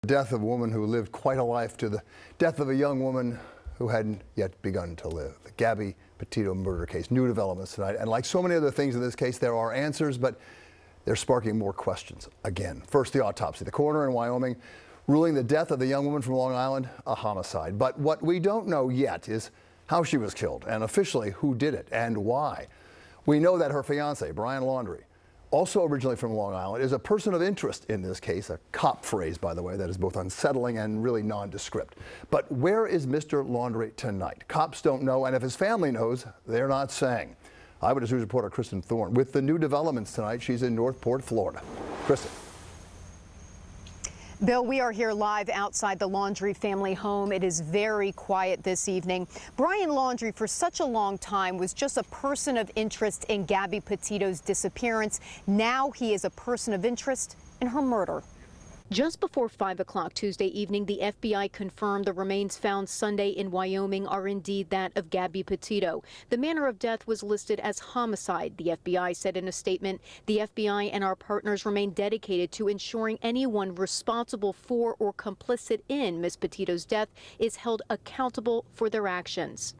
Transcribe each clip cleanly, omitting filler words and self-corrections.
Death of a woman who lived quite a life to the death of a young woman who hadn't yet begun to live. The Gabby Petito murder case. New developments tonight. And like so many other things in this case, there are answers, but they're sparking more questions again. First, the autopsy. The coroner in Wyoming ruling the death of the young woman from Long Island a homicide. But what we don't know yet is how she was killed and officially who did it and why. We know that her fiance, Brian Laundrie, also originally from Long Island, is a person of interest in this case, a cop phrase, by the way, that is both unsettling and really nondescript. But where is Mr. Laundrie tonight? Cops don't know, and if his family knows, they're not saying. Eyewitness News reporter Kristen Thorne with the new developments tonight. She's in Northport, Florida. Kristen. Bill, we are here live outside the Laundrie family home. It is very quiet this evening. Brian Laundrie, for such a long time, was just a person of interest in Gabby Petito's disappearance. Now he is a person of interest in her murder. Just before 5 o'clock Tuesday evening, the FBI confirmed the remains found Sunday in Wyoming are indeed that of Gabby Petito. The manner of death was listed as homicide, the FBI said in a statement. The FBI and our partners remain dedicated to ensuring anyone responsible for or complicit in Ms. Petito's death is held accountable for their actions.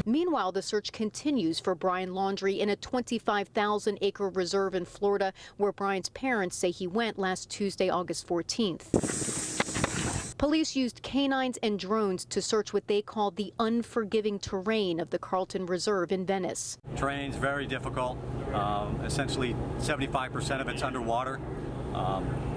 Meanwhile, the search continues for Brian Laundrie in a 25,000-acre reserve in Florida, where Brian's parents say he went last Tuesday, August 14th. Police used canines and drones to search what they called the unforgiving terrain of the Carlton Reserve in Venice. Terrain's very difficult. Essentially, 75% of it's underwater.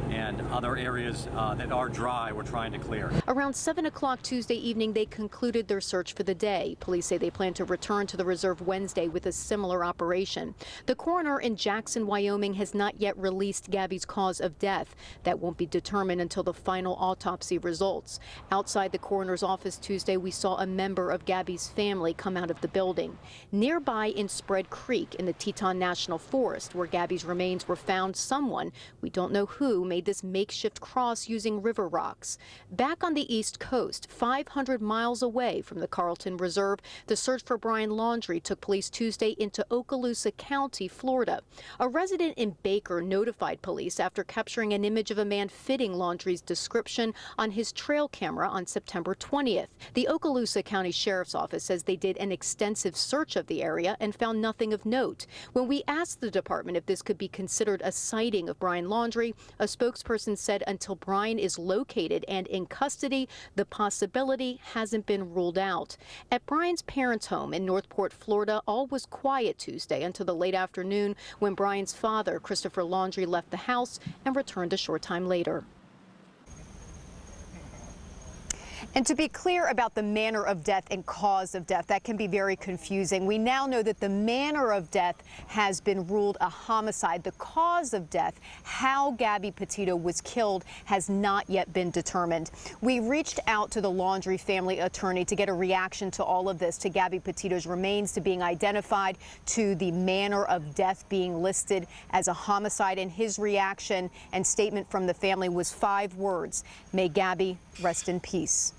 And other areas that are dry, we're trying to clear. Around 7 o'clock Tuesday evening, they concluded their search for the day. Police say they plan to return to the reserve Wednesday with a similar operation. The coroner in Jackson, Wyoming, has not yet released Gabby's cause of death. That won't be determined until the final autopsy results. Outside the coroner's office Tuesday, we saw a member of Gabby's family come out of the building. Nearby in Spread Creek in the Teton National Forest, where Gabby's remains were found, someone, we don't know who, made this makeshift cross using river rocks. Back on the East Coast, 500 miles away from the Carlton Reserve, the search for Brian Laundrie took place Tuesday into Okaloosa County, Florida. A resident in Baker notified police after capturing an image of a man fitting Laundrie's description on his trail camera on September 20th. The Okaloosa County Sheriff's Office says they did an extensive search of the area and found nothing of note. When we asked the department if this could be considered a sighting of Brian Laundrie, a spokesperson said until Brian is located and in custody, the possibility hasn't been ruled out. At Brian's parents' home in Northport, Florida, all was quiet Tuesday until the late afternoon when Brian's father, Christopher Laundrie, left the house and returned a short time later. And to be clear about the manner of death and cause of death, that can be very confusing. We now know that the manner of death has been ruled a homicide. The cause of death, how Gabby Petito was killed, has not yet been determined. We reached out to the Laundrie family attorney to get a reaction to all of this, to Gabby Petito's remains to being identified, to the manner of death being listed as a homicide. And his reaction and statement from the family was 5 words: "May Gabby rest in peace."